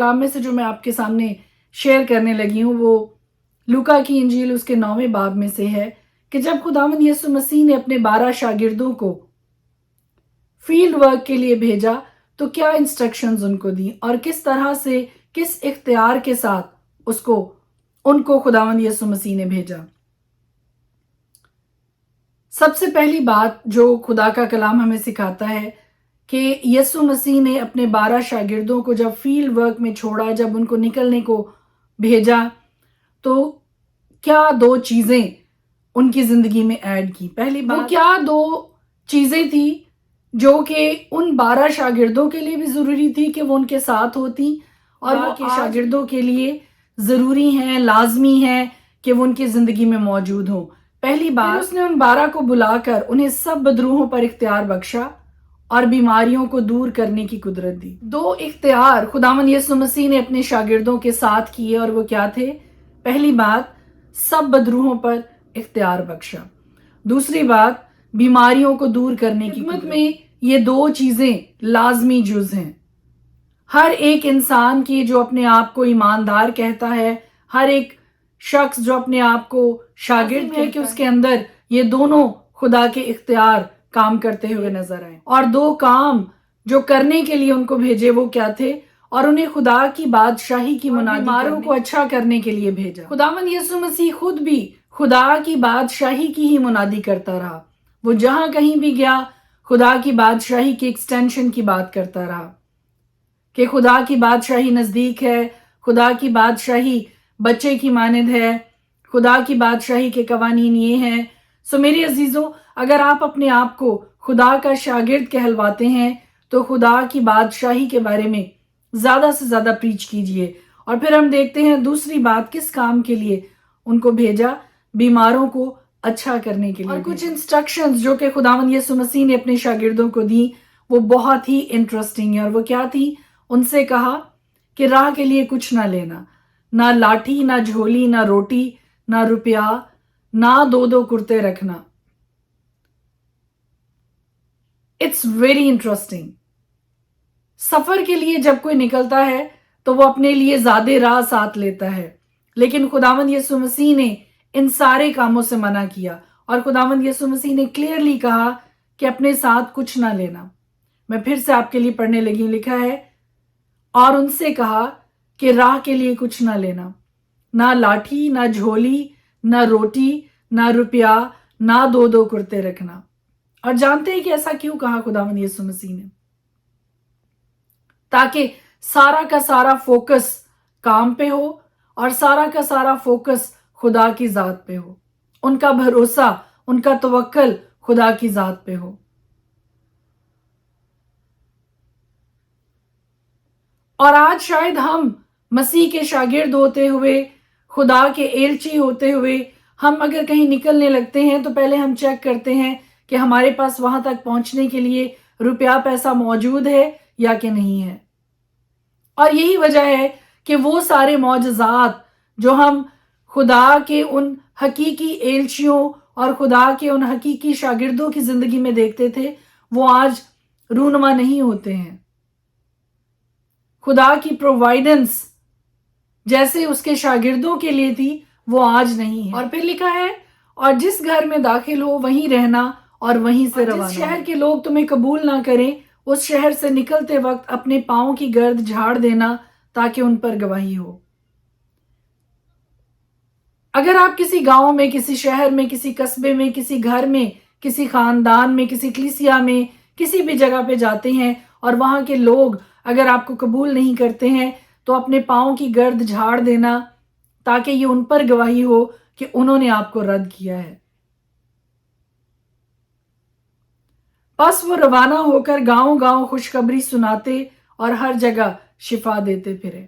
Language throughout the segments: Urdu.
کلام میں سے جو میں آپ کے سامنے شیئر کرنے لگی ہوں وہ لوکا کی انجیل اس کے 9ویں باب میں سے ہے کہ جب خداوند یسوع مسیح نے اپنے 12 شاگردوں کو فیلڈ ورک کے لیے بھیجا تو کیا انسٹرکشنز ان کو دی اور کس طرح سے کس اختیار کے ساتھ ان کو خداوند یسوع مسیح نے بھیجا۔ سب سے پہلی بات جو خدا کا کلام ہمیں سکھاتا ہے کہ یسوع مسیح نے اپنے 12 شاگردوں کو جب فیلڈ ورک میں چھوڑا، جب ان کو نکلنے کو بھیجا تو کیا 2 چیزیں ان کی زندگی میں ایڈ کی۔ پہلی بات وہ کیا 2 چیزیں تھی جو کہ ان 12 شاگردوں کے لیے بھی ضروری تھی کہ وہ ان کے ساتھ ہوتی اور وہ کے شاگردوں کے لیے ضروری ہیں، لازمی ہیں کہ وہ ان کی زندگی میں موجود ہوں۔ پہلی بات اس نے ان 12 کو بلا کر انہیں سب بدروحوں پر اختیار بخشا اور بیماریوں کو دور کرنے کی قدرت دی۔ 2 اختیار خداوند یسوع مسیح نے اپنے شاگردوں کے ساتھ کیے اور وہ کیا تھے؟ پہلی بات سب بدروحوں پر اختیار بخشا، دوسری بات بیماریوں کو دور کرنے کی قدرت میں یہ 2 چیزیں لازمی جز ہیں۔ ہر ایک انسان کی جو اپنے آپ کو ایماندار کہتا ہے، ہر ایک شخص جو اپنے آپ کو شاگرد ہے کہ اس کے اندر یہ دونوں خدا کے اختیار کام کرتے ہوئے نظر آئے، اور 2 کام جو کرنے کے لیے ان کو بھیجے وہ کیا تھے؟ اور انہیں خدا کی بادشاہی کی منادی بیماروں کو اچھا کرنے کے لیے بھیجا۔ خداوند یسوع مسیح خود بھی خدا کی بادشاہی کی ہی منادی کرتا رہا، وہ جہاں کہیں بھی گیا خدا کی بادشاہی کی ایکسٹینشن کی بات کرتا رہا کہ خدا کی بادشاہی نزدیک ہے، خدا کی بادشاہی بچے کی مانند ہے، خدا کی بادشاہی کے قوانین یہ ہیں۔ میرے عزیزوں، اگر آپ اپنے آپ کو خدا کا شاگرد کہلواتے ہیں تو خدا کی بادشاہی کے بارے میں زیادہ سے زیادہ پریچ کیجئے۔ اور پھر ہم دیکھتے ہیں دوسری بات کس کام کے لیے ان کو بھیجا؟ بیماروں کو اچھا کرنے کے لیے۔ اور کچھ انسٹرکشنز جو کہ خداوند یسوع مسیح نے اپنے شاگردوں کو دی وہ بہت ہی انٹرسٹنگ ہے، اور وہ کیا تھی؟ ان سے کہا کہ راہ کے لیے کچھ نہ لینا، نہ لاٹھی، نہ جھولی، نہ روٹی، نہ روپیہ، نہ 2 کرتے رکھنا۔ It's very interesting. سفر کے لیے جب کوئی نکلتا ہے تو وہ اپنے لیے زیادہ راہ ساتھ لیتا ہے، لیکن خداوند یسوع مسیح نے ان سارے کاموں سے منع کیا، اور خداوند یسوع مسیح نے کلیئرلی کہا کہ اپنے ساتھ کچھ نہ لینا۔ میں پھر سے آپ کے لیے پڑھنے لگی، لکھا ہے اور ان سے کہا کہ راہ کے لیے کچھ نہ لینا، نہ لاٹھی، نہ جھولی، نہ روٹی، نہ روپیہ، نہ 2 کرتے رکھنا۔ اور جانتے ہیں کہ ایسا کیوں کہا خداوند یسوع مسیح نے؟ تاکہ سارا کا سارا فوکس کام پہ ہو اور سارا کا سارا فوکس خدا کی ذات پہ ہو، ان کا بھروسہ، ان کا توکل خدا کی ذات پہ ہو۔ اور آج شاید ہم مسیح کے شاگرد ہوتے ہوئے، خدا کے ایلچی ہوتے ہوئے، ہم اگر کہیں نکلنے لگتے ہیں تو پہلے ہم چیک کرتے ہیں کہ ہمارے پاس وہاں تک پہنچنے کے لیے روپیہ پیسہ موجود ہے یا کہ نہیں ہے۔ اور یہی وجہ ہے کہ وہ سارے معجزات جو ہم خدا کے ان حقیقی ایلچیوں اور خدا کے ان حقیقی شاگردوں کی زندگی میں دیکھتے تھے وہ آج رونما نہیں ہوتے ہیں۔ خدا کی پرووائیڈنس جیسے اس کے شاگردوں کے لیے تھی وہ آج نہیں ہے۔ اور پھر لکھا ہے اور جس گھر میں داخل ہو وہیں رہنا اور وہیں سے روانہ۔ جس شہر کے لوگ تمہیں قبول نہ کریں اس شہر سے نکلتے وقت اپنے پاؤں کی گرد جھاڑ دینا تاکہ ان پر گواہی ہو۔ اگر آپ کسی گاؤں میں، کسی شہر میں، کسی قصبے میں، کسی گھر میں، کسی خاندان میں، کسی کلیسیا میں، کسی بھی جگہ پہ جاتے ہیں اور وہاں کے لوگ اگر آپ کو قبول نہیں کرتے ہیں تو اپنے پاؤں کی گرد جھاڑ دینا تاکہ یہ ان پر گواہی ہو کہ انہوں نے آپ کو رد کیا ہے۔ بس وہ روانہ ہو کر گاؤں گاؤں خوشخبری سناتے اور ہر جگہ شفا دیتے پھرے۔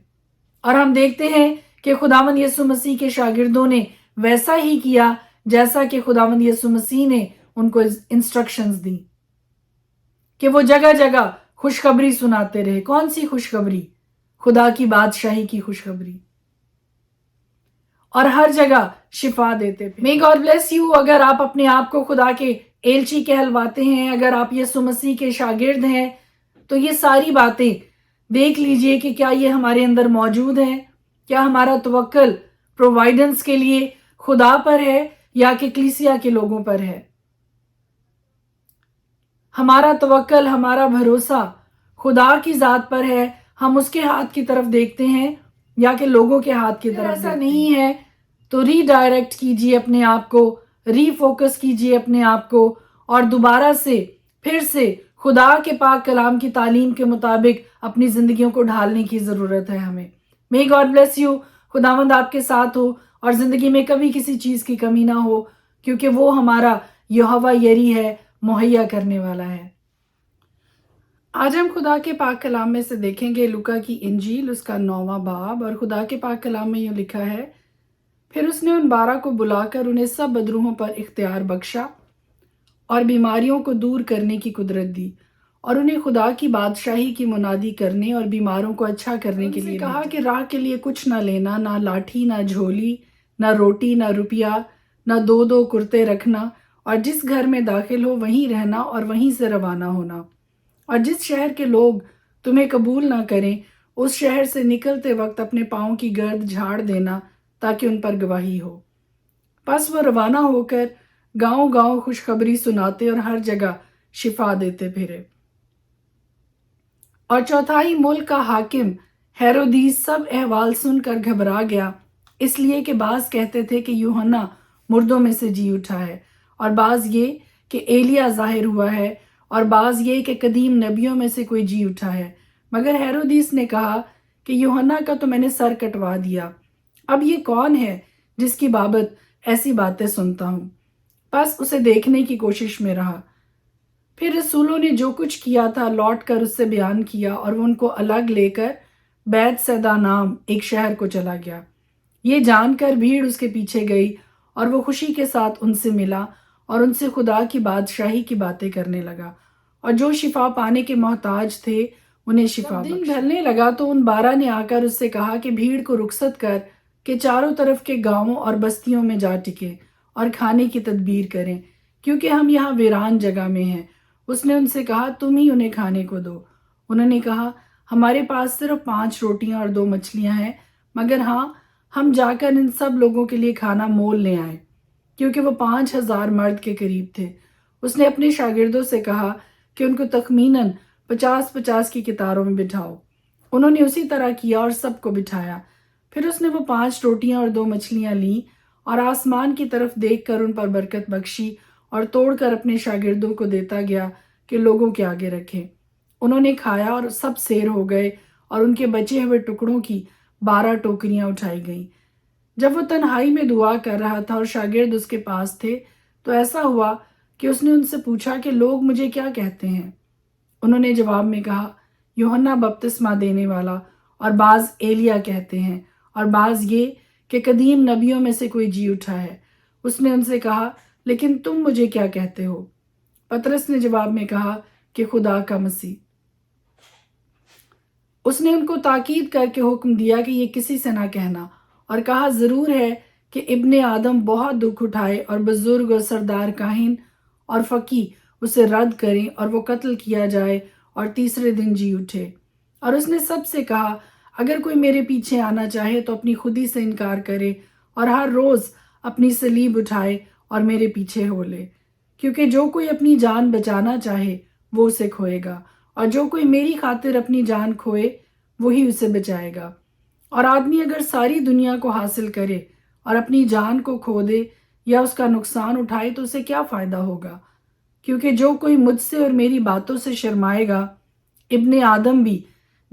اور ہم دیکھتے ہیں کہ خداوند یسوع مسیح کے شاگردوں نے ویسا ہی کیا جیسا کہ خداوند یسوع مسیح نے ان کو انسٹرکشنز دی کہ وہ جگہ جگہ خوشخبری سناتے رہے۔ کون سی خوشخبری؟ خدا کی بادشاہی کی خوشخبری، اور ہر جگہ شفا دیتے پھرے۔ May God bless you۔ اگر آپ اپنے آپ کو خدا کے ایلچی کہلواتے ہیں، اگر آپ یسوع مسیح کے شاگرد ہیں تو یہ ساری باتیں دیکھ لیجئے کہ کیا یہ ہمارے اندر موجود ہے، کیا ہمارا توکل پرووائڈنس کے لیے خدا پر ہے یا کہ کلیسیا کے لوگوں پر ہے۔ ہمارا توکل، ہمارا بھروسہ خدا کی ذات پر ہے، ہم اس کے ہاتھ کی طرف دیکھتے ہیں یا کہ لوگوں کے ہاتھ کی طرف ایسا نہیں ہے تو ری ڈائریکٹ کیجئے اپنے آپ کو، ری فوکس کیجئے اپنے آپ کو، اور دوبارہ سے پھر سے خدا کے پاک کلام کی تعلیم کے مطابق اپنی زندگیوں کو ڈھالنے کی ضرورت ہے ہمیں۔ May God bless you، خداوند آپ کے ساتھ ہو اور زندگی میں کبھی کسی چیز کی کمی نہ ہو، کیونکہ وہ ہمارا یہوہ یری ہے، مہیا کرنے والا ہے۔ آج ہم خدا کے پاک کلام میں سے دیکھیں گے لوکا کی انجیل، اس کا 9واں باب، اور خدا کے پاک کلام میں یہ لکھا ہے، پھر اس نے ان 12 کو بلا کر انہیں سب بدروحوں پر اختیار بخشا اور بیماریوں کو دور کرنے کی قدرت دی، اور انہیں خدا کی بادشاہی کی منادی کرنے اور بیماروں کو اچھا کرنے کے لیے کہا کہ راہ کے لیے کچھ نہ لینا، نہ لاٹھی، نہ جھولی، نہ روٹی، نہ روپیہ، نہ دو کرتے رکھنا، اور جس گھر میں داخل ہو وہیں رہنا اور وہیں سے روانہ ہونا، اور جس شہر کے لوگ تمہیں قبول نہ کریں اس شہر سے نکلتے وقت اپنے پاؤں کی گرد جھاڑ دینا تاکہ ان پر گواہی ہو۔ پس وہ روانہ ہو کر گاؤں گاؤں خوشخبری سناتے اور ہر جگہ شفا دیتے پھرے۔ اور چوتھائی ملک کا حاکم ہیرودیس سب احوال سن کر گھبرا گیا، اس لیے کہ بعض کہتے تھے کہ یوحنا مردوں میں سے جی اٹھا ہے، اور بعض یہ کہ ایلیا ظاہر ہوا ہے، اور بعض یہ کہ قدیم نبیوں میں سے کوئی جی اٹھا ہے۔ مگر ہیرودیس نے کہا کہ یوحنا کا تو میں نے سر کٹوا دیا، اب یہ کون ہے جس کی بابت ایسی باتیں سنتا ہوں؟ بس اسے دیکھنے کی کوشش میں رہا۔ پھر رسولوں نے جو کچھ کیا تھا لوٹ کر اس سے بیان کیا، اور وہ ان کو الگ لے کر بیت سیدا نام ایک شہر کو چلا گیا۔ یہ جان کر بھیڑ اس کے پیچھے گئی، اور وہ خوشی کے ساتھ ان سے ملا اور ان سے خدا کی بادشاہی کی باتیں کرنے لگا، اور جو شفا پانے کے محتاج تھے انہیں شفا بخشی۔ جب دن ڈھلنے لگا تو ان 12 نے آ کر اس سے کہا کہ بھیڑ کو رخصت کر کہ چاروں طرف کے گاؤں اور بستیوں میں جا ٹکیں اور کھانے کی تدبیر کریں، کیونکہ ہم یہاں ویران جگہ میں ہیں۔ اس نے ان سے کہا تم ہی انہیں کھانے کو دو۔ انہوں نے کہا ہمارے پاس صرف 5 روٹیاں اور 2 مچھلیاں ہیں، مگر ہاں ہم جا کر ان سب لوگوں کے لیے کھانا مول لے آئیں، کیونکہ وہ 5000 مرد کے قریب تھے۔ اس نے اپنے شاگردوں سے کہا کہ ان کو تخمیناً 50-50 کی قطاروں میں بٹھاؤ۔ انہوں نے اسی طرح کیا اور سب کو بٹھایا۔ پھر اس نے وہ 5 روٹیاں اور 2 مچھلیاں لیں اور آسمان کی طرف دیکھ کر ان پر برکت بخشی اور توڑ کر اپنے شاگردوں کو دیتا گیا کہ لوگوں کے آگے رکھیں۔ انہوں نے کھایا اور سب سیر ہو گئے، اور ان کے بچے ہوئے ٹکڑوں کی 12 ٹوکریاں اٹھائی گئیں۔ جب وہ تنہائی میں دعا کر رہا تھا اور شاگرد اس کے پاس تھے تو ایسا ہوا کہ اس نے ان سے پوچھا کہ لوگ مجھے کیا کہتے ہیں؟ انہوں نے جواب میں کہا یوحنا بپتسمہ دینے والا، اور بعض ایلیا کہتے ہیں، اور بعض یہ کہ قدیم نبیوں میں سے کوئی جی اٹھا ہے۔ اس نے ان سے کہا لیکن تم مجھے کیا کہتے ہو؟ پطرس نے جواب میں کہا کہ خدا کا مسیح۔ اس نے ان کو تاکید کر کے حکم دیا کہ یہ کسی سے نہ کہنا، اور کہا ضرور ہے کہ ابن آدم بہت دکھ اٹھائے اور بزرگ اور سردار کاہن اور فقی اسے رد کریں اور وہ قتل کیا جائے اور تیسرے دن جی اٹھے۔ اور اس نے سب سے کہا اگر کوئی میرے پیچھے آنا چاہے تو اپنی خودی سے انکار کرے اور ہر روز اپنی صلیب اٹھائے اور میرے پیچھے ہو لے، کیونکہ جو کوئی اپنی جان بچانا چاہے وہ اسے کھوئے گا، اور جو کوئی میری خاطر اپنی جان کھوئے وہی اسے بچائے گا۔ اور آدمی اگر ساری دنیا کو حاصل کرے اور اپنی جان کو کھو دے یا اس کا نقصان اٹھائے تو اسے کیا فائدہ ہوگا؟ کیونکہ جو کوئی مجھ سے اور میری باتوں سے شرمائے گا، ابن آدم بھی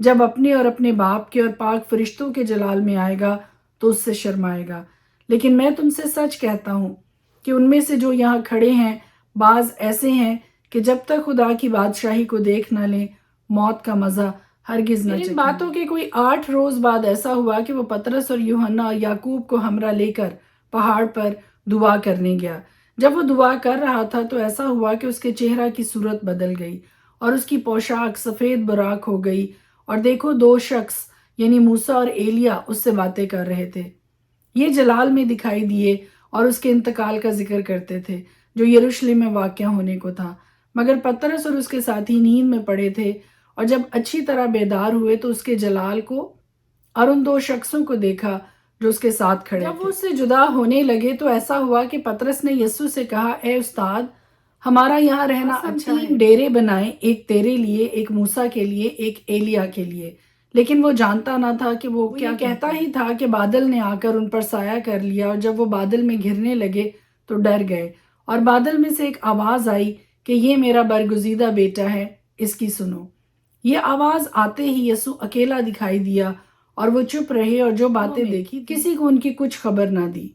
جب اپنے اور اپنے باپ کے اور پاک فرشتوں کے جلال میں آئے گا تو اس سے شرمائے گا۔ لیکن میں تم سے سچ کہتا ہوں کہ ان میں سے جو یہاں کھڑے ہیں بعض ایسے ہیں کہ جب تک خدا کی بادشاہی کو دیکھ نہ لیں موت کا مزہ ہرگز نہ چکھیں۔ ان باتوں کے کوئی 8 روز بعد ایسا ہوا کہ وہ پطرس اور یوحنا اور یعقوب کو ہمراہ لے کر پہاڑ پر دعا کرنے گیا۔ جب وہ دعا کر رہا تھا تو ایسا ہوا کہ اس کے چہرہ کی صورت بدل گئی اور اس کی پوشاک سفید براق ہو گئی، اور دیکھو 2 شخص یعنی موسیٰ اور ایلیا اس سے باتیں کر رہے تھے۔ یہ جلال میں دکھائی دیے اور اس کے انتقال کا ذکر کرتے تھے جو یروشلم میں واقع ہونے کو تھا، مگر پطرس اور اس کے ساتھی نیند میں پڑے تھے، اور جب اچھی طرح بیدار ہوئے تو اس کے جلال کو اور ان دو شخصوں کو دیکھا جو اس کے ساتھ کھڑے تھے۔ جب وہ اس سے جدا ہونے لگے تو ایسا ہوا کہ پطرس نے یسوع سے کہا، اے استاد، ہمارا یہاں رہنا اچھا ہے۔ 3 ڈیرے بنائیں، ایک تیرے لیے، ایک موسیٰ کے لیے، ایک ایلیا کے لیے۔ لیکن وہ جانتا نہ تھا کہ وہ کیا کہتا ہی تھا کہ بادل نے آ کر ان پر سایہ کر لیا، اور جب وہ بادل میں گھرنے لگے تو ڈر گئے، اور بادل میں سے ایک آواز آئی کہ یہ میرا برگزیدہ بیٹا ہے، اس کی سنو۔ یہ آواز آتے ہی یسوع اکیلا دکھائی دیا، اور وہ چپ رہے اور جو باتیں دیکھی کسی کو ان کی کچھ خبر نہ دی۔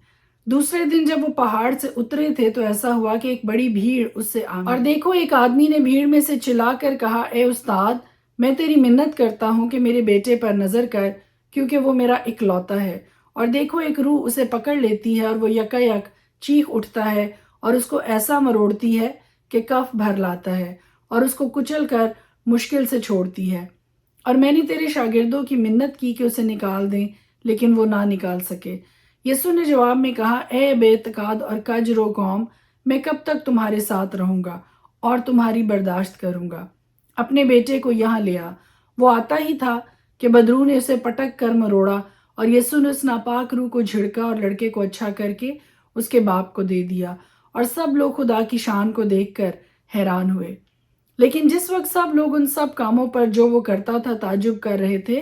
دوسرے دن جب وہ پہاڑ سے اترے تھے تو ایسا ہوا کہ ایک بڑی بھیڑ اس سے آ گئی، اور دیکھو ایک آدمی نے بھیڑ میں سے چلا کر کہا، اے استاد، میں تیری منت کرتا ہوں کہ میرے بیٹے پر نظر کر، کیونکہ وہ میرا اکلوتا ہے، اور دیکھو ایک روح اسے پکڑ لیتی ہے اور وہ یکا یک چیخ اٹھتا ہے اور اس کو ایسا مروڑتی ہے کہ کف بھر لاتا ہے اور اس کو کچل کر مشکل سے چھوڑتی ہے۔ اور میں نے تیرے شاگردوں کی منت کی کہ اسے نکال دیں، لیکن وہ نہ نکال سکے۔ یسوع نے جواب میں کہا، اے بے اعتقاد اور کج رو قوم، میں کب تک تمہارے ساتھ رہوں گا اور تمہاری برداشت کروں گا؟ اپنے بیٹے کو یہاں لے آ۔ وہ آتا ہی تھا کہ بدروح نے اسے پٹک کر مروڑا، اور یسوع نے اس ناپاک روح کو جھڑکا اور لڑکے کو اچھا کر کے اس کے باپ کو دے دیا، اور سب لوگ خدا کی شان کو دیکھ کر حیران ہوئے۔ لیکن جس وقت سب لوگ ان سب کاموں پر جو وہ کرتا تھا تعجب کر رہے تھے،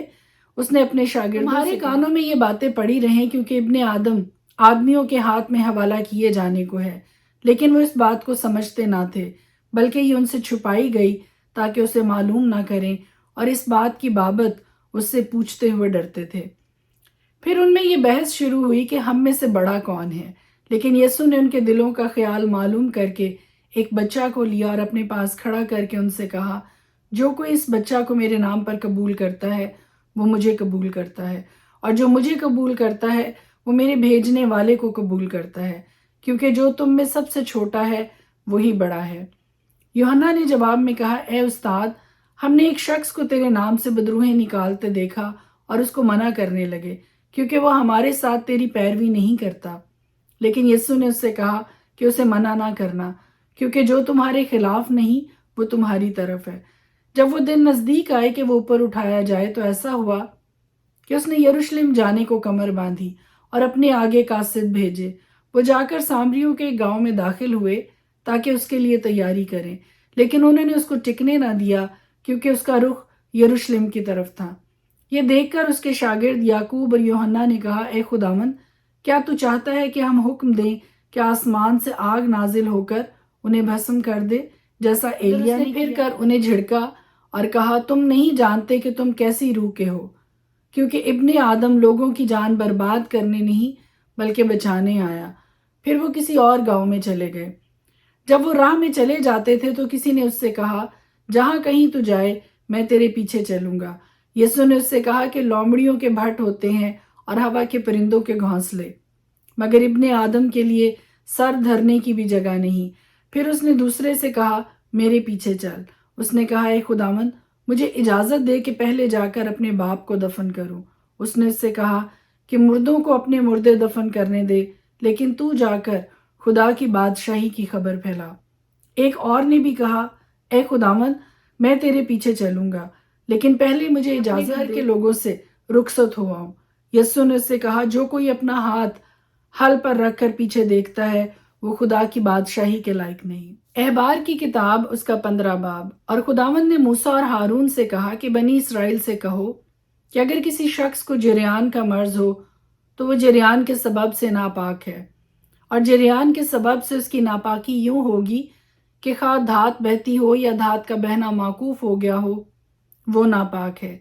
اس نے اپنے شاگردوں سے کہا، تمہارے کانوں میں یہ باتیں پڑی رہیں، کیونکہ ابن آدم آدمیوں کے ہاتھ میں حوالہ کیے جانے کو ہے۔ لیکن وہ اس بات کو سمجھتے نہ تھے، بلکہ یہ ان سے چھپائی گئی تاکہ اسے معلوم نہ کریں، اور اس بات کی بابت اس سے پوچھتے ہوئے ڈرتے تھے۔ پھر ان میں یہ بحث شروع ہوئی کہ ہم میں سے بڑا کون ہے؟ لیکن یسوع نے ان کے دلوں کا خیال معلوم کر کے ایک بچہ کو لیا اور اپنے پاس کھڑا کر کے ان سے کہا، جو کوئی اس بچہ کو میرے نام پر قبول کرتا ہے وہ مجھے قبول کرتا ہے، اور جو مجھے قبول کرتا ہے وہ میرے بھیجنے والے کو قبول کرتا ہے، کیونکہ جو تم میں سب سے چھوٹا ہے وہی بڑا ہے۔ یوحنا نے جواب میں کہا، اے استاد، ہم نے ایک شخص کو تیرے نام سے بدروہیں نکالتے دیکھا اور اس کو منع کرنے لگے، کیونکہ وہ ہمارے ساتھ تیری پیروی نہیں کرتا۔ لیکن یسوع نے اس سے کہا کہ اسے منع نہ کرنا، کیونکہ جو تمہارے خلاف نہیں وہ تمہاری طرف ہے۔ جب وہ دن نزدیک آئے کہ وہ اوپر اٹھایا جائے تو ایسا ہوا کہ اس نے یروشلم جانے کو کمر باندھی اور اپنے آگے قاصد بھیجے۔ وہ جا کر سامریوں کے ایک گاؤں میں داخل ہوئے تاکہ اس کے لیے تیاری کریں، لیکن انہوں نے اس کو ٹکنے نہ دیا، کیونکہ اس کا رخ یروشلم کی طرف تھا۔ یہ دیکھ کر اس کے شاگرد یعقوب اور یوحنا نے کہا، اے خداوند، کیا تو چاہتا ہے کہ ہم حکم دیں کہ آسمان سے آگ نازل ہو کر انہیں بھسم کر دے، جیسا ایلیا نے پھر کر انہیں جھڑکا اور کہا، تم نہیں جانتے کہ تم کیسی روح کے ہو، کیونکہ ابن آدم لوگوں کی جان برباد کرنے نہیں بلکہ بچانے آیا۔ پھر وہ کسی اور گاؤں میں چلے گئے۔ جب وہ راہ میں چلے جاتے تھے تو کسی نے اس سے کہا، جہاں کہیں تو جائے میں تیرے پیچھے چلوں گا۔ یسوع نے اس سے کہا کہ لومڑیوں کے بھٹ ہوتے ہیں اور ہوا کے پرندوں کے گھونسلے، مگر ابن آدم کے لیے سر دھرنے کی بھی جگہ نہیں۔ پھر اس نے دوسرے سے کہا، میرے پیچھے چل۔ اس نے کہا، اے خداوند، مجھے اجازت دے کہ پہلے جا کر اپنے باپ کو دفن کروں۔ اس نے اس سے کہا کہ مردوں کو اپنے مردے دفن کرنے دے، لیکن تو جا کر خدا کی بادشاہی کی خبر پھیلا۔ ایک اور نے بھی کہا، اے خداوند، میں تیرے پیچھے چلوں گا، لیکن پہلے مجھے اجازت دے کہ لوگوں سے رخصت ہو آؤں۔ یسوع نے اس سے کہا، جو کوئی اپنا ہاتھ ہل پر رکھ کر پیچھے دیکھتا ہے وہ خدا کی بادشاہی کے لائق نہیں۔ احبار کی کتاب اس کا 15 باب۔ اور خداوند نے موسیٰ اور ہارون سے کہا کہ بنی اسرائیل سے کہو کہ اگر کسی شخص کو جریان کا مرض ہو تو وہ جریان کے سبب سے ناپاک ہے، اور جریان کے سبب سے اس کی ناپاکی یوں ہوگی کہ خواہ دھات بہتی ہو یا دھات کا بہنا موقوف ہو گیا ہو، وہ ناپاک ہے۔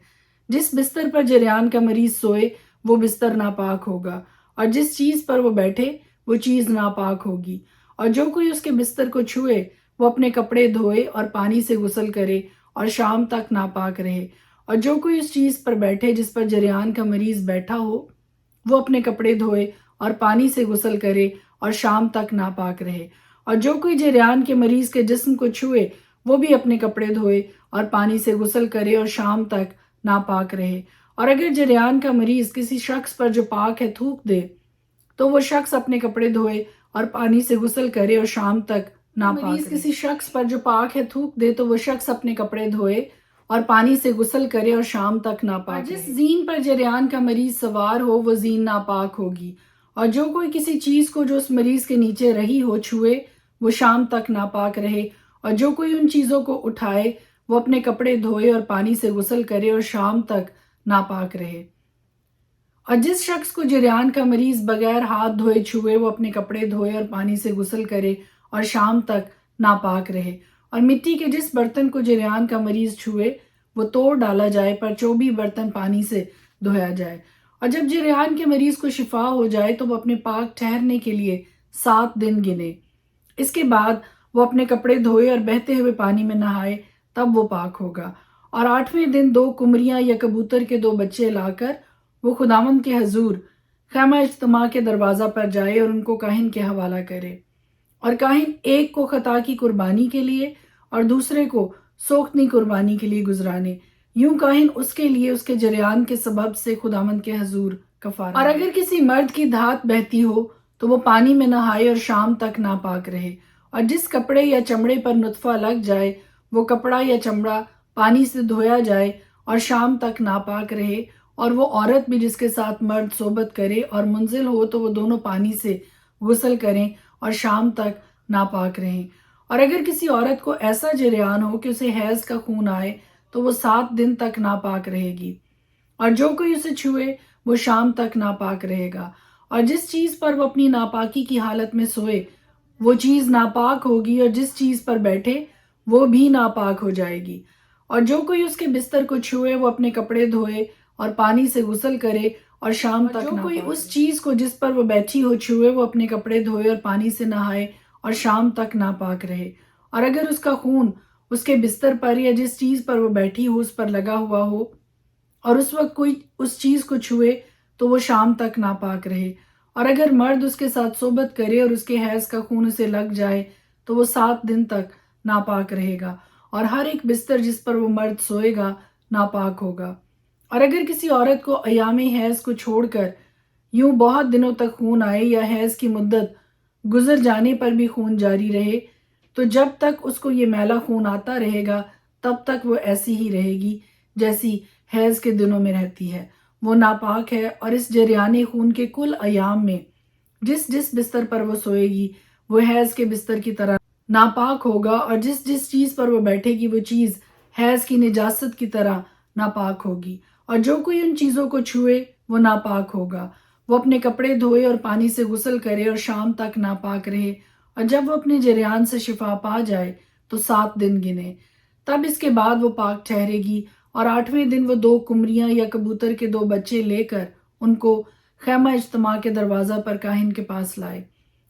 جس بستر پر جریان کا مریض سوئے وہ بستر ناپاک ہوگا، اور جس چیز پر وہ بیٹھے وہ چیز ناپاک ہوگی۔ اور جو کوئی اس کے بستر کو چھوئے وہ اپنے کپڑے دھوئے اور پانی سے غسل کرے اور شام تک ناپاک رہے۔ اور جو کوئی اس چیز پر بیٹھے جس پر جریان کا مریض بیٹھا ہو وہ اپنے کپڑے دھوئے اور پانی سے غسل کرے اور شام تک ناپاک رہے۔ اور جو کوئی جریان کے مریض کے جسم کو چھوئے وہ بھی اپنے کپڑے دھوئے اور پانی سے غسل کرے اور شام تک ناپاک رہے۔ اور اگر جریان کا مریض کسی شخص پر جو پاک ہے تھوک دے تو وہ شخص اپنے کپڑے دھوئے اور پانی سے غسل کرے اور شام تک ناپاک رہے۔ کسی شخص پر جو پاک ہے تھوک دے تو وہ شخص اپنے کپڑے دھوئے اور پانی سے غسل کرے اور شام تک ناپاک رہے۔ جس زین پر جریان کا مریض سوار ہو وہ زین ناپاک ہوگی، اور جو کوئی کسی چیز کو جو اس مریض کے نیچے رہی ہو چھوئے وہ شام تک ناپاک رہے، اور جو کوئی ان چیزوں کو اٹھائے وہ اپنے کپڑے دھوئے اور پانی سے غسل کرے اور شام تک ناپاک رہے۔ اور جس شخص کو جریان کا مریض بغیر ہاتھ دھوئے چھوئے وہ اپنے کپڑے دھوئے اور پانی سے غسل کرے اور شام تک ناپاک رہے۔ اور مٹی کے جس برتن کو جریان کا مریض چھوئے وہ توڑ ڈالا جائے، پر 24 برتن پانی سے دھویا جائے۔ اور جب جریان کے مریض کو شفا ہو جائے تو وہ اپنے پاک ٹھہرنے کے لیے 7 دن گنے۔ اس کے بعد وہ اپنے کپڑے دھوئے اور بہتے ہوئے پانی میں نہائے، تب وہ پاک ہوگا۔ اور 8ویں دن 2 قمریاں یا کبوتر کے 2 بچے لا کر وہ خداوند کے حضور خیمہ اجتماع کے دروازہ پر جائے اور ان کو کاہن کے حوالہ کرے۔ اور کاہن ایک کو خطا کی قربانی کے لیے اور دوسرے کو سوختنی قربانی کے لیے گزرانے، یوں کاہن اس کے لیے اس کے جریان کے سبب سے خداوند کے حضور کفارہ۔ اور اگر کسی مرد کی دھات بہتی ہو تو وہ پانی میں نہائے اور شام تک ناپاک رہے۔ اور جس کپڑے یا چمڑے پر نطفہ لگ جائے وہ کپڑا یا چمڑا پانی سے دھویا جائے اور شام تک ناپاک رہے۔ اور وہ عورت بھی جس کے ساتھ مرد صحبت کرے اور منزل ہو تو وہ دونوں پانی سے غسل کریں اور شام تک ناپاک رہیں۔ اور اگر کسی عورت کو ایسا جریان ہو کہ اسے حیض کا خون آئے تو وہ 7 دن تک ناپاک رہے گی، اور جو کوئی اسے چھوئے وہ شام تک ناپاک رہے گا۔ اور جس چیز پر وہ اپنی ناپاکی کی حالت میں سوئے وہ چیز ناپاک ہوگی، اور جس چیز پر بیٹھے وہ بھی ناپاک ہو جائے گی۔ اور جو کوئی اس کے بستر کو چھوئے وہ اپنے کپڑے دھوئے اور پانی سے غسل کرے اور شام تک جو کوئی اس چیز کو جس پر وہ بیٹھی ہو چھوئے وہ اپنے کپڑے دھوئے اور پانی سے نہائے اور شام تک ناپاک رہے۔ اور اگر اس کا خون اس کے بستر پر یا جس چیز پر وہ بیٹھی ہو اس پر لگا ہوا ہو اور اس وقت کوئی اس چیز کو چھوئے تو وہ شام تک ناپاک رہے۔ اور اگر مرد اس کے ساتھ صحبت کرے اور اس کے حیض کا خون اسے لگ جائے تو وہ 7 دن تک ناپاک رہے گا، اور ہر ایک بستر جس پر وہ مرد سوئے گا ناپاک ہوگا۔ اور اگر کسی عورت کو ایام حیض کو چھوڑ کر یوں بہت دنوں تک خون آئے یا حیض کی مدت گزر جانے پر بھی خون جاری رہے تو جب تک اس کو یہ میلا خون آتا رہے گا تب تک وہ ایسی ہی رہے گی جیسی حیض کے دنوں میں رہتی ہے، وہ ناپاک ہے۔ اور اس جریان خون کے کل ایام میں جس جس بستر پر وہ سوئے گی وہ حیض کے بستر کی طرح ناپاک ہوگا، اور جس جس چیز پر وہ بیٹھے گی وہ چیز حیض کی نجاست کی طرح ناپاک ہوگی۔ اور جو کوئی ان چیزوں کو چھوئے وہ ناپاک ہوگا، وہ اپنے کپڑے دھوئے اور پانی سے غسل کرے اور شام تک ناپاک رہے۔ اور جب وہ اپنے جریان سے شفا پا جائے تو 7 دن گنے، تب اس کے بعد وہ پاک ٹھہرے گی۔ اور 8ویں دن وہ 2 قمریاں یا کبوتر کے 2 بچے لے کر ان کو خیمہ اجتماع کے دروازہ پر کاہن کے پاس لائے۔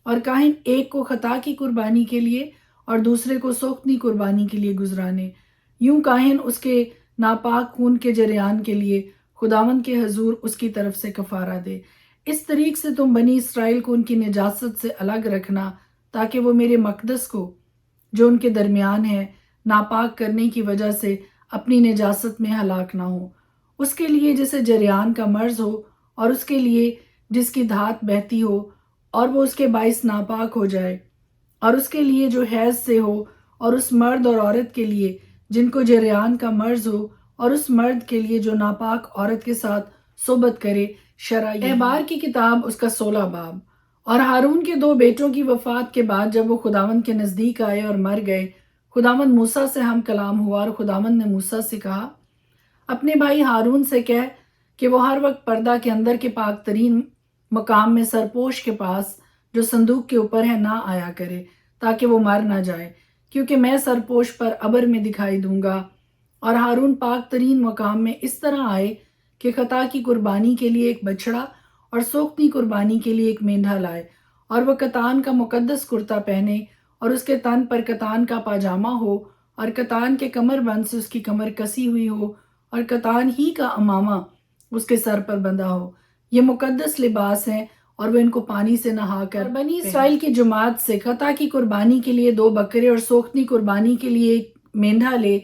اور کاہن ایک کو خطا کی قربانی کے لیے اور دوسرے کو سوختنی قربانی کے لیے گزرانے، یوں کاہن اس کے ناپاک خون کے جریان کے لیے خداوند کے حضور اس کی طرف سے کفارہ دے۔ اس طریق سے تم بنی اسرائیل کو ان کی نجاست سے الگ رکھنا تاکہ وہ میرے مقدس کو جو ان کے درمیان ہے ناپاک کرنے کی وجہ سے اپنی نجاست میں ہلاک نہ ہو، اس کے لیے جسے جریان کا مرض ہو اور اس کے لیے جس کی دھات بہتی ہو اور وہ اس کے باعث ناپاک ہو جائے، اور اس کے لیے جو حیض سے ہو، اور اس مرد اور عورت کے لیے جن کو جریان کا مرض ہو، اور اس مرد کے لیے جو ناپاک عورت کے ساتھ صحبت کرے۔ شرع احبار کی کتاب اس کا 16 باب۔ اور ہارون کے 2 بیٹوں کی وفات کے بعد جب وہ خداوند کے نزدیک آئے اور مر گئے، خداوند موسیٰ سے ہم کلام ہوا، اور خداوند نے موسیٰ سے کہا اپنے بھائی ہارون سے کہہ کہ وہ ہر وقت پردہ کے اندر کے پاک ترین مقام میں سرپوش کے پاس جو صندوق کے اوپر ہے نہ آیا کرے تاکہ وہ مر نہ جائے، کیونکہ میں سرپوش پر ابر میں دکھائی دوں گا۔ اور ہارون پاک ترین مقام میں اس طرح آئے کہ خطا کی قربانی کے لیے ایک بچڑا اور سوختنی قربانی کے لیے ایک مینڈھا لائے، اور وہ کتان کا مقدس کرتا پہنے اور اس کے تن پر کتان کا پاجامہ ہو، اور کتان کے کمر بند سے اس کی کمر کسی ہوئی ہو، اور کتان ہی کا امامہ اس کے سر پر بندھا ہو۔ یہ مقدس لباس ہیں، اور وہ ان کو پانی سے نہا کر بنی اسرائیل کی جماعت سے خطا کی قربانی کے لیے 2 بکرے اور سوختنی قربانی کے لیے ایک مینڈھا لے،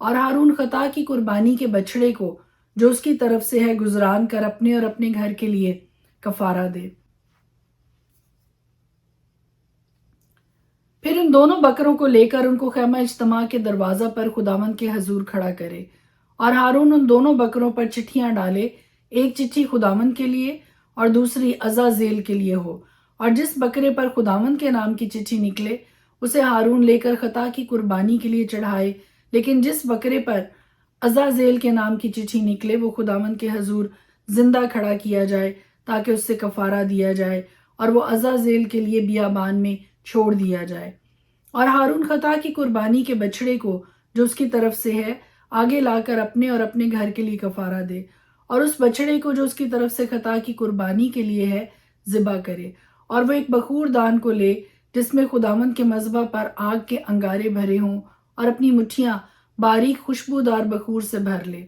اور ہارون خطا کی قربانی کے بچڑے کو جو اس کی طرف سے ہے گزران کر اپنے اور اپنے گھر کے لیے کفارہ دے۔ پھر ان دونوں بکروں کو لے کر ان کو خیمہ اجتماع کے دروازہ پر خداوند کے حضور کھڑا کرے، اور ہارون ان دونوں بکروں پر چٹھیاں ڈالے، ایک چٹھی خداوند کے لیے اور دوسری عزازیل کے لیے ہو، اور جس بکرے پر خداوند کے نام کی چٹھی نکلے اسے ہارون لے کر خطا کی قربانی کے لیے چڑھائے، لیکن جس بکرے پر عزازیل کے نام کی چٹھی نکلے وہ خداوند کے حضور زندہ کھڑا کیا جائے تاکہ اس سے کفارہ دیا جائے، اور وہ عزازیل کے لیے بیابان میں چھوڑ دیا جائے۔ اور ہارون خطا کی قربانی کے بچڑے کو جو اس کی طرف سے ہے آگے لا کر اپنے اور اپنے گھر کے لیے کفارہ دے، اور اس بچڑے کو جو اس کی طرف سے خطا کی قربانی کے لیے ہے ذبح کرے، اور وہ ایک بخور دان کو لے جس میں خداوند کے مذبح پر آگ کے انگارے بھرے ہوں، اور اپنی مٹھیاں باریک خوشبودار بخور سے بھر لے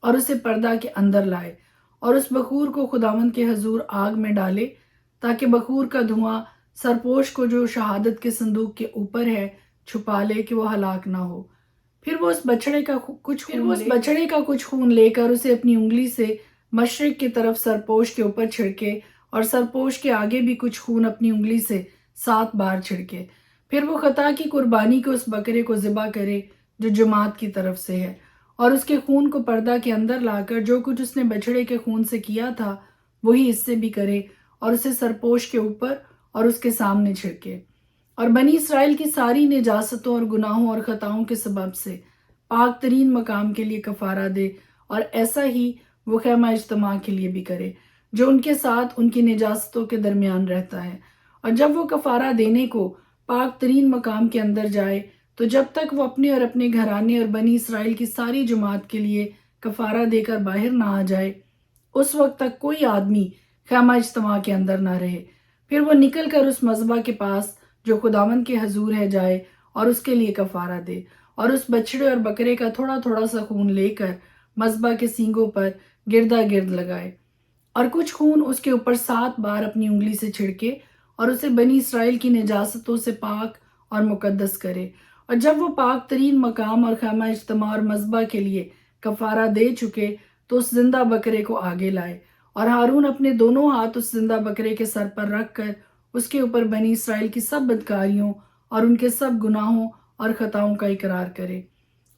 اور اسے پردہ کے اندر لائے، اور اس بخور کو خداوند کے حضور آگ میں ڈالے تاکہ بخور کا دھواں سرپوش کو جو شہادت کے صندوق کے اوپر ہے چھپا لے کہ وہ ہلاک نہ ہو۔ پھر وہ اس بچڑے کا کچھ خون لے کر اسے اپنی انگلی سے مشرق کی طرف سرپوش کے اوپر چھڑکے، اور سرپوش کے آگے بھی کچھ خون اپنی انگلی سے 7 بار چھڑکے۔ پھر وہ خطا کی قربانی کے اس بکرے کو ذبح کرے جو جماعت کی طرف سے ہے، اور اس کے خون کو پردہ کے اندر لا کر جو کچھ اس نے بچڑے کے خون سے کیا تھا وہی اس سے بھی کرے، اور اسے سرپوش کے اوپر اور اس کے سامنے چھڑکے، اور بنی اسرائیل کی ساری نجاستوں اور گناہوں اور خطاؤں کے سبب سے پاک ترین مقام کے لیے کفارہ دے، اور ایسا ہی وہ خیمہ اجتماع کے لیے بھی کرے جو ان کے ساتھ ان کی نجاستوں کے درمیان رہتا ہے۔ اور جب وہ کفارہ دینے کو پاک ترین مقام کے اندر جائے تو جب تک وہ اپنے اور اپنے گھرانے اور بنی اسرائیل کی ساری جماعت کے لیے کفارہ دے کر باہر نہ آ جائے اس وقت تک کوئی آدمی خیمہ اجتماع کے اندر نہ رہے۔ پھر وہ نکل کر اس مذبح کے پاس جو خداوند کے حضور ہے جائے اور اس کے لیے کفارہ دے، اور اس بچڑے اور بکرے کا تھوڑا تھوڑا سا خون لے کر مذبح کے سینگوں پر گردا گرد لگائے، اور کچھ خون اس کے اوپر 7 بار اپنی انگلی سے چھڑکے، اور اسے بنی اسرائیل کی نجاستوں سے پاک اور مقدس کرے۔ اور جب وہ پاک ترین مقام اور خیمہ اجتماع اور مذبح کے لیے کفارہ دے چکے تو اس زندہ بکرے کو آگے لائے، اور ہارون اپنے دونوں ہاتھ اس زندہ بکرے کے سر پر رکھ کر اس کے اوپر بنی اسرائیل کی سب بدکاریوں اور ان کے سب گناہوں اور خطاؤں کا اقرار کرے،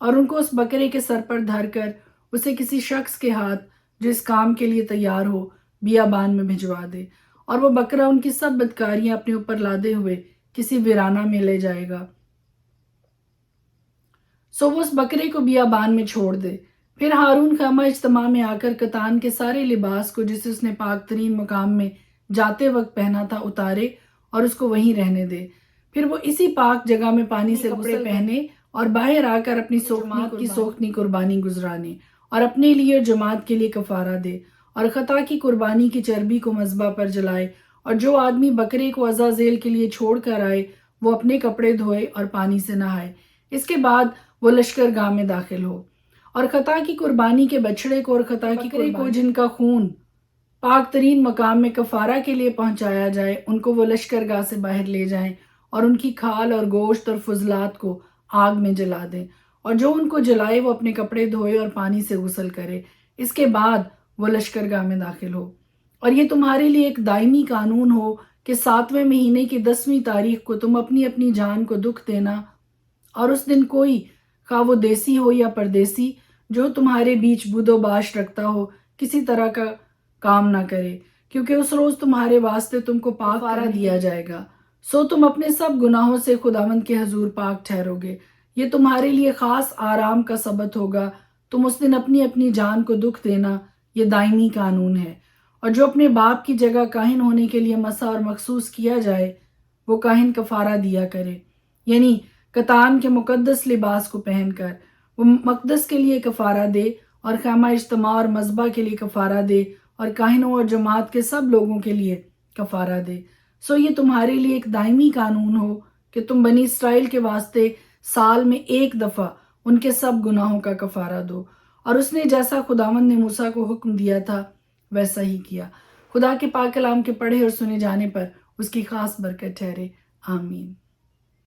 اور ان کو اس بکرے کے سر پر دھر کر اسے کسی شخص کے ہاتھ جو اس کام کے لیے تیار ہو بیابان میں بھجوا دے، اور وہ بکرا ان کی سب بدکاریاں اپنے اوپر لادے ہوئے کسی ویرانہ میں لے جائے گا۔ سو وہ اس بکرے کو بیابان میں چھوڑ دے۔ پھر ہارون خیمہ اجتماع میں آ کر کتان کے سارے لباس کو جسے اس نے پاک ترین مقام میں جاتے وقت پہنا تھا اتارے اور اس کو وہیں رہنے دے۔ پھر وہ اسی پاک جگہ میں پانی سے کپڑے پہنے اور باہر آ کر اپنی سوختنی قربانی گزرانے اور اپنے لیے اور جماعت کے لیے کفارہ دے، اور خطا کی قربانی کی چربی کو مذبح پر جلائے، اور جو آدمی بکرے کو عزازیل کے لیے چھوڑ کر آئے وہ اپنے کپڑے دھوئے اور پانی سے نہائے۔ اس کے بعد وہ لشکر گاہ میں داخل ہو، اور خطا کی قربانی کے بچڑے کو اور خطا کی بکرے کو جن کا خون پاک ترین مقام میں کفارہ کے لیے پہنچایا جائے ان کو وہ لشکر گاہ سے باہر لے جائیں، اور ان کی کھال اور گوشت اور فضلات کو آگ میں جلا دیں، اور جو ان کو جلائے وہ اپنے کپڑے دھوئے اور پانی سے غسل کرے۔ اس کے بعد وہ لشکر گاہ میں داخل ہو۔ اور یہ تمہارے لیے ایک دائمی قانون ہو کہ 7ویں مہینے کی 10ویں تاریخ کو تم اپنی اپنی جان کو دکھ دینا، اور اس دن کوئی خواہ وہ دیسی ہو یا پردیسی جو تمہارے بیچ بود و باش رکھتا ہو کسی طرح کا کام نہ کرے، کیونکہ اس روز تمہارے واسطے تم کو پاک کر دیا جائے گا، سو تم اپنے سب گناہوں سے خداوند کے حضور پاک ٹھہرو گے۔ یہ تمہارے لیے خاص آرام کا سبت ہوگا، تم اس دن اپنی اپنی جان کو دکھ دینا، یہ دائمی قانون ہے۔ اور جو اپنے باپ کی جگہ کاہن ہونے کے لیے مسح اور مخصوص کیا جائے وہ کاہن کفارہ دیا کرے، یعنی کتان کے مقدس لباس کو پہن کر وہ مقدس کے لیے کفارہ دے، اور خیمہ اجتماع اور مذبح کے لیے کفارہ دے، اور کاہنوں اور جماعت کے سب لوگوں کے لیے کفارہ دے۔ سو یہ تمہارے لیے ایک دائمی قانون ہو کہ تم بنی اسرائیل کے واسطے سال میں 1 دفعہ ان کے سب گناہوں کا کفارہ دو۔ اور اس نے جیسا خداوند نے موسیٰ کو حکم دیا تھا ویسا ہی کیا۔ خدا کے پاک کلام کے پڑھے اور سنے جانے پر اس کی خاص برکت ٹھہرے۔ آمین۔